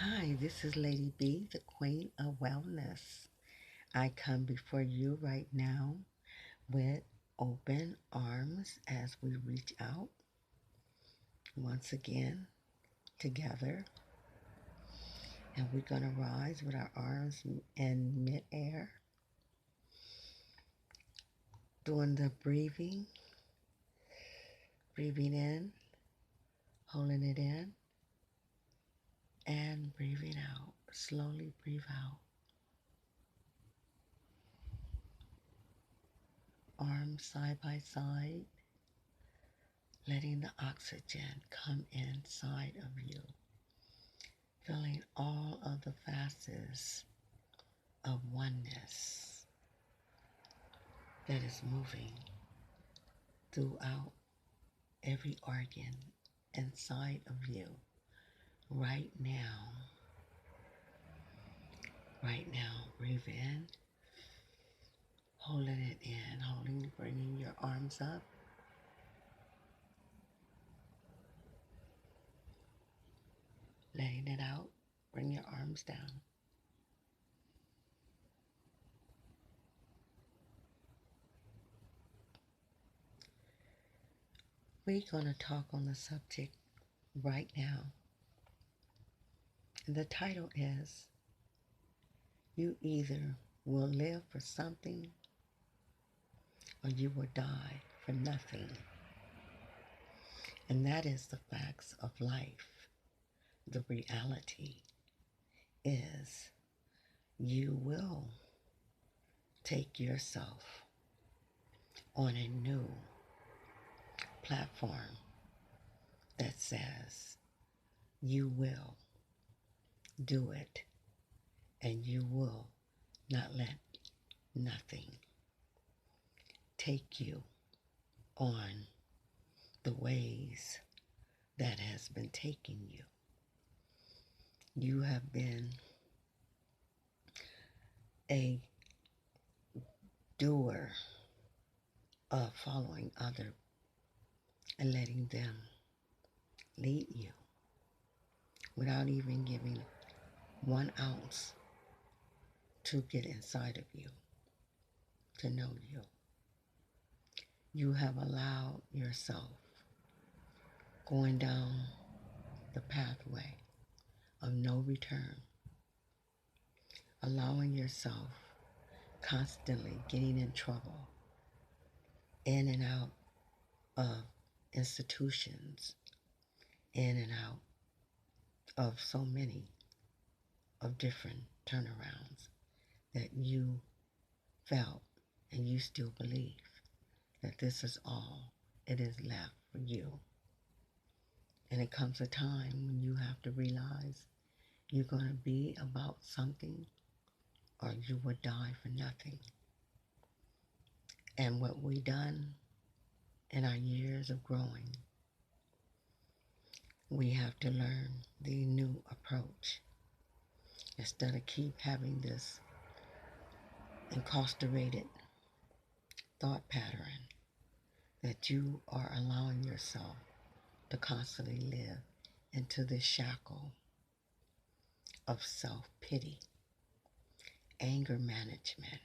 Hi, this is Lady B, the Queen of Wellness. I come before you right now with open arms as we reach out once again together. And we're going to rise with our arms in midair, doing the breathing in, holding it in, and breathing out. Slowly breathe out. Arms side by side, letting the oxygen come inside of you, filling all of the facets of oneness that is moving throughout every organ inside of you right now. Right now, breathe in, holding it in, bringing your arms up, letting it out, bring your arms down. We're going to talk on the subject right now. And the title is, You Either Will Live for Something or You Will Die for Nothing. And that is the facts of life. The reality is you will take yourself on a new platform that says you will do it and you will not let nothing take you on the ways that has been taking you. You have been a doer of following others and letting them lead you without even giving 1 ounce to get inside of you, to know you. You have allowed yourself going down the pathway of no return, allowing yourself constantly getting in trouble, in and out of institutions, in and out of so many of different turnarounds that you felt and you still believe that this is all it is left for you. And it comes a time when you have to realize you're going to be about something or you will die for nothing. And what we done in our years of growing, we have to learn the new approach. Instead of keep having this incarcerated thought pattern that you are allowing yourself to constantly live into this shackle of self-pity, anger management,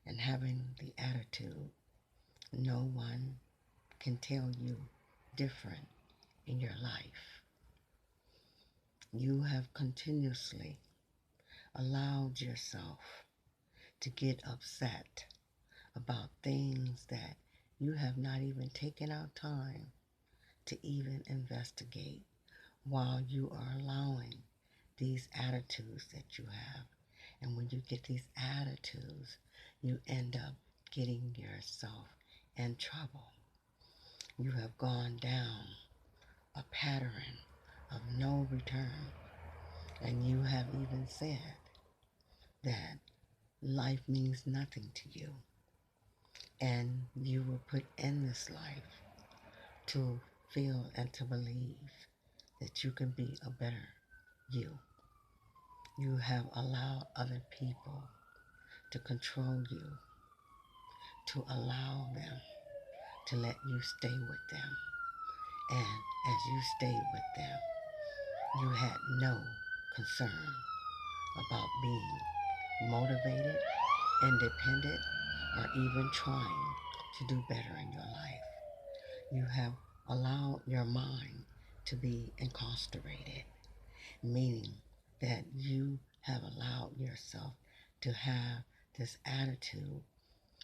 and having the attitude no one can tell you different in your life. You have continuously allowed yourself to get upset about things that you have not even taken out time to even investigate, while you are allowing these attitudes that you have. And when you get these attitudes, you end up getting yourself in trouble. You have gone down a pattern of no return. And you have even said that life means nothing to you. And you were put in this life to feel and to believe that you can be a better you. You have allowed other people to control you, to allow them to let you stay with them. And as you stayed with them, you had no concerned about being motivated, independent, or even trying to do better in your life. You have allowed your mind to be incarcerated, meaning that you have allowed yourself to have this attitude.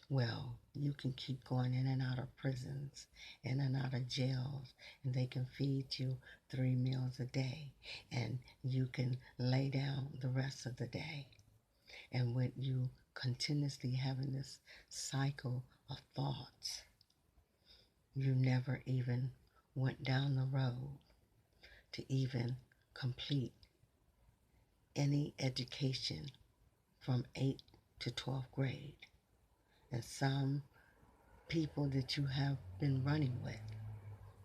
Well, you can keep going in and out of prisons, in and out of jails, and they can feed you 3 meals a day, and you can lay down the rest of the day. And with you continuously having this cycle of thoughts, you never even went down the road to even complete any education from 8th to 12th grade. And some people that you have been running with,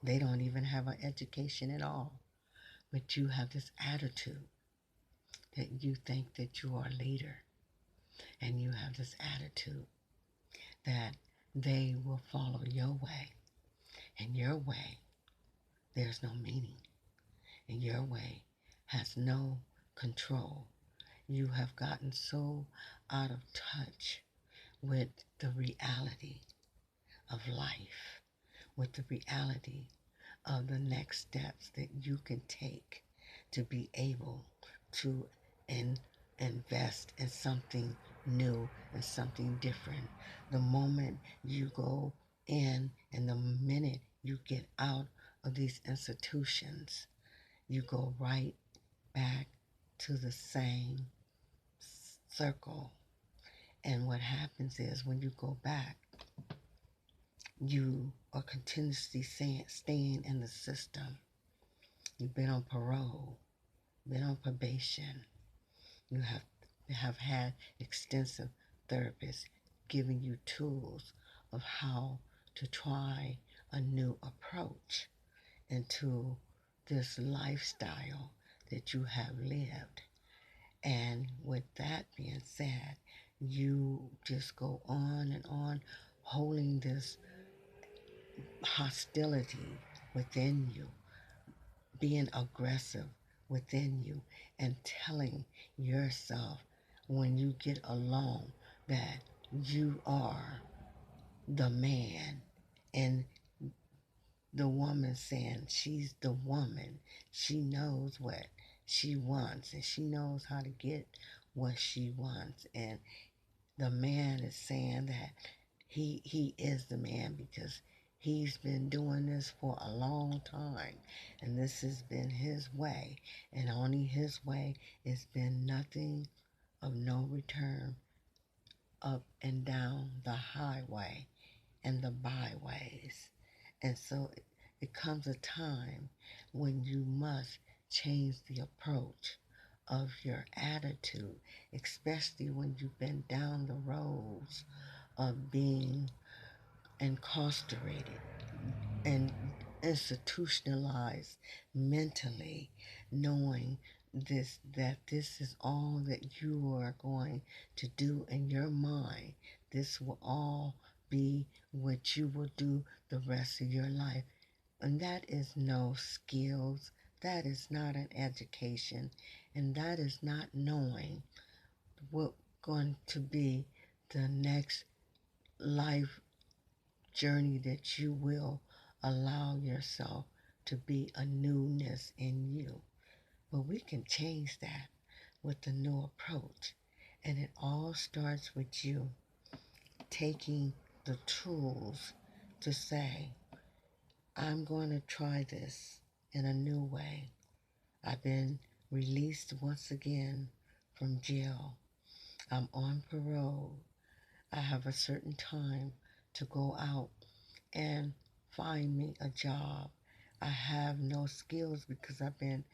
they don't even have an education at all. But you have this attitude that you think that you are a leader. And you have this attitude that they will follow your way. And your way, there's no meaning. And your way has no control. You have gotten so out of touch with the reality of life, with the reality of the next steps that you can take to be able to invest in something new and something different. The moment you go in and the minute you get out of these institutions, you go right back to the same circle. And what happens is when you go back, you are continuously staying in the system. You've been on parole, been on probation. You have had extensive therapists giving you tools of how to try a new approach into this lifestyle that you have lived. And with that being said, you just go on and on holding this hostility within you, being aggressive within you, and telling yourself when you get along that you are the man, and the woman saying she's the woman. She knows what she wants and she knows how to get what she wants. And the man is saying that he is the man because he's been doing this for a long time and this has been his way, and only his way. It's been nothing of no return up and down the highway and the byways. And so it comes a time when you must change the approach of your attitude, especially when you've been down the roads of being incarcerated and institutionalized mentally, knowing that this is all that you are going to do in your mind. This will all be what you will do the rest of your life. And that is no skills, that is not an education, and that is not knowing what going to be the next life journey that you will allow yourself to be a newness in you. But we can change that with the new approach. And it all starts with you taking the tools to say, I'm going to try this in a new way. I've been released once again from jail. I'm on parole. I have a certain time to go out and find me a job. I have no skills because I've been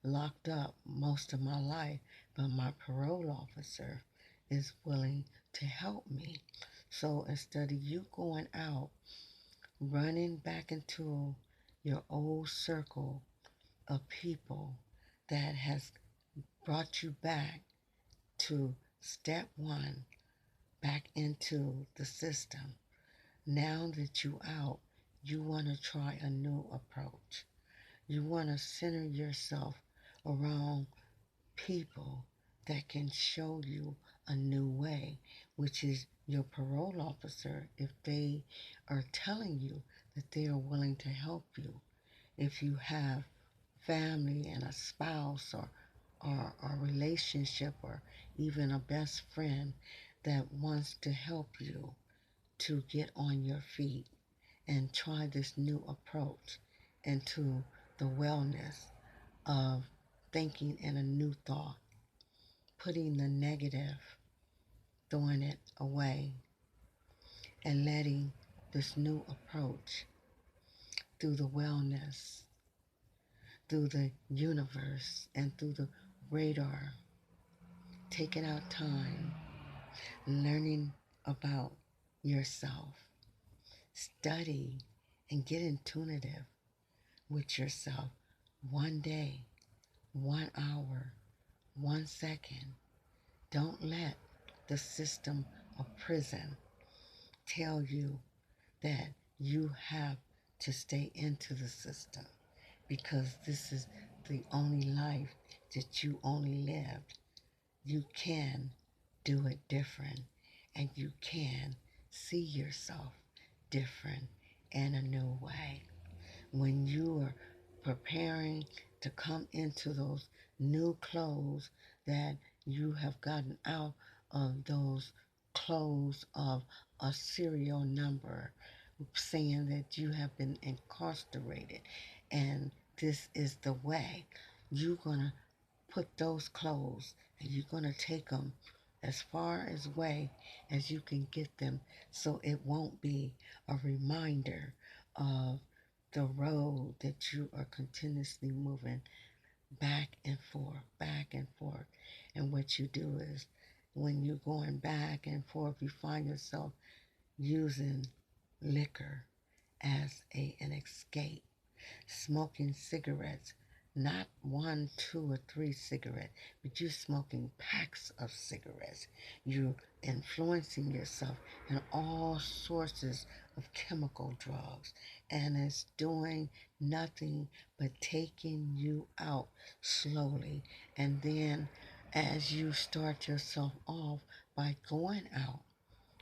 locked up most of my life, but my parole officer is willing to help me. So instead of you going out, running back into your old circle of people that has brought you back to step one, back into the system. Now that you out, you want to try a new approach. You want to center yourself around people that can show you a new way, which is your parole officer, if they are telling you that they are willing to help you. If you have family and a spouse or a relationship or even a best friend that wants to help you to get on your feet and try this new approach into the wellness of thinking in a new thought, putting the negative, throwing it away, and letting this new approach through the wellness, through the universe, and through the radar, taking out time, learning about yourself, study, and get intuitive with yourself 1 day, 1 hour, 1 second. Don't let the system of prison tell you that you have to stay into the system because this is the only life that you only lived. You can do it different and you can see yourself different in a new way. When you are preparing to come into those new clothes that you have gotten out of those clothes of a serial number saying that you have been incarcerated and this is the way you're going to put those clothes and you're going to take them as far as way as you can get them so it won't be a reminder of the road that you are continuously moving back and forth, back and forth. And what you do is when you're going back and forth, you find yourself using liquor as an escape, smoking cigarettes, not 1, 2, or 3 cigarettes, but you're smoking packs of cigarettes. You're influencing yourself in all sources of chemical drugs, and it's doing nothing but taking you out slowly. And then as you start yourself off by going out,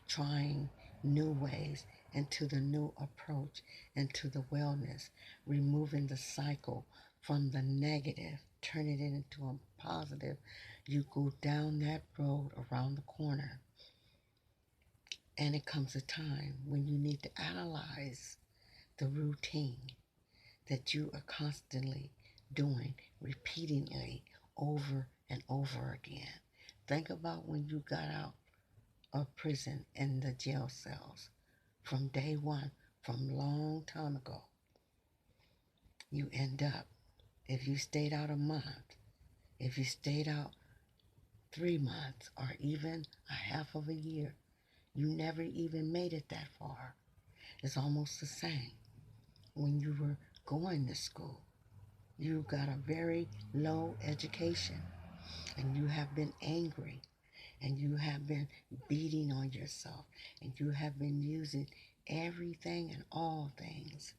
trying new ways into the new approach, into the wellness, removing the cycle from the negative, turning it into a positive. You go down that road around the corner, and it comes a time when you need to analyze the routine that you are constantly doing, repeatedly over and over again. Think about when you got out of prison in the jail cells from day one, from long time ago. You end up, if you stayed out a month, if you stayed out 3 months, or even a half of a year, you never even made it that far. It's almost the same. When you were going to school, you got a very low education and you have been angry and you have been beating on yourself and you have been using everything and all things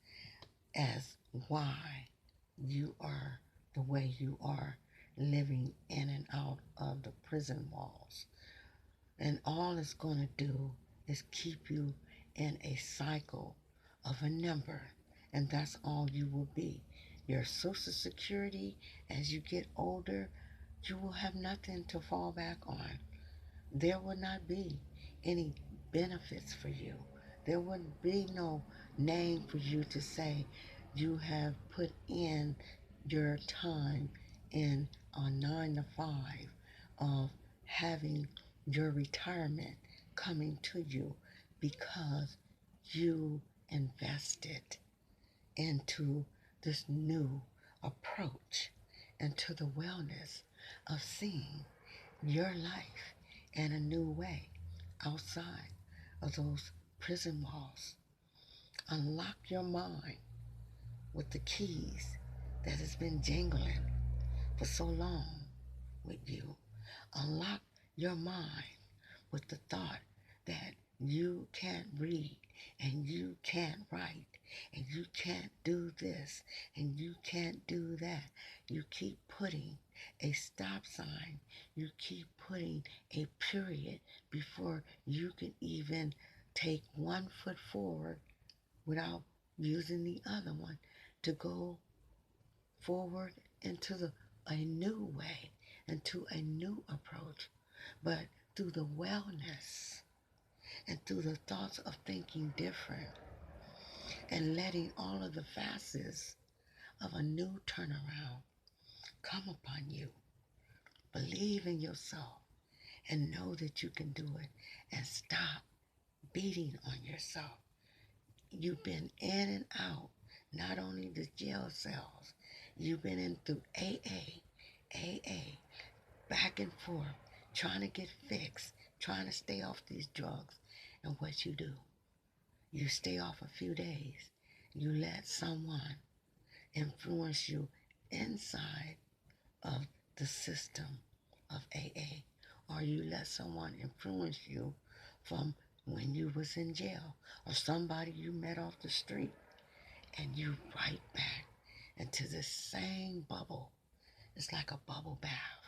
as why you are the way you are, living in and out of the prison walls. And all it's going to do is keep you in a cycle of a number, and that's all you will be. Your Social Security, as you get older, you will have nothing to fall back on. There would not be any benefits for you. There would be no name for you to say you have put in your time in a 9 to 5 of having your retirement coming to you because you invested into this new approach, into the wellness of seeing your life in a new way outside of those prison walls. Unlock your mind with the keys that has been jingling for so long with you. Unlock your mind with the thought that you can't read and you can't write and you can't do this and you can't do that. You keep putting a stop sign. You keep putting a period before you can even take 1 foot forward without using the other one to go forward into a new way, into a new approach. But through the wellness and through the thoughts of thinking different and letting all of the facets of a new turnaround come upon you. Believe in yourself and know that you can do it, and stop beating on yourself. You've been in and out, not only the jail cells, you've been in through AA, back and forth, trying to get fixed, trying to stay off these drugs. And what you do, you stay off a few days. You let someone influence you inside of the system of AA, or you let someone influence you from when you was in jail, or somebody you met off the street, and you right back into the same bubble. It's like a bubble bath.